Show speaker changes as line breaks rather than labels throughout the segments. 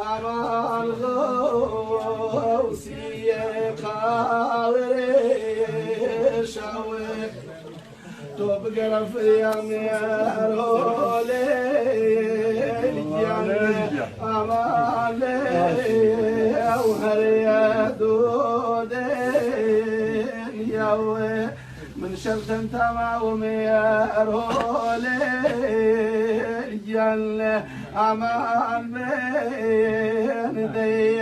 aman gavsiye kavre şawe top garafiyam yarole aman awhariya dode yawe من شلتن تمام يرولي الجنة أمان بين دي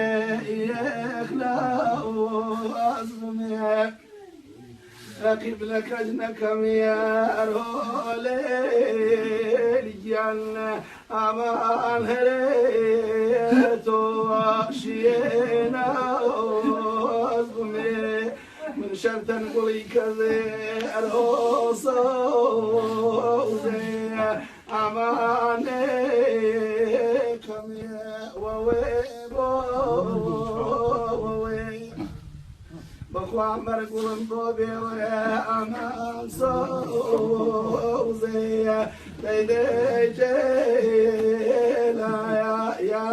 يخلق وأزمي رقيب لك أجنكم يرولي الجنة أمان هريتو شينا وأزمي من شرط نقولي كذا الهوصوزي أماني كم يا ووي بخو عمر قولن طوبي ويا أمان صوزي ليدي جيلا يا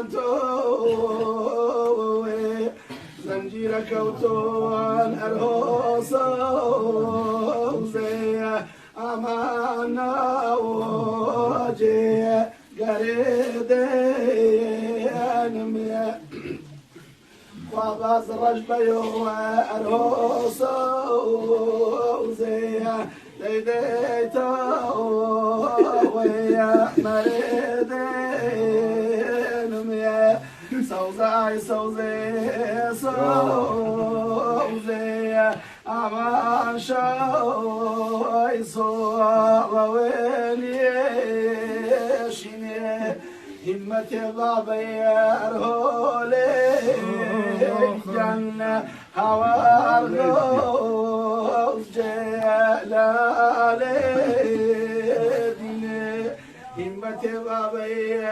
أنتو زنجيرك وطوان الهوصوزي أمانا وجي قريدي أنمي واباز رجبيو الهوصوزي ليديتو ويا مريدي أنمي صوزي أمان شاي صوغويني شيني همتي بابي يرهولي جنة هوارغوز جلالي ديني همتي بابي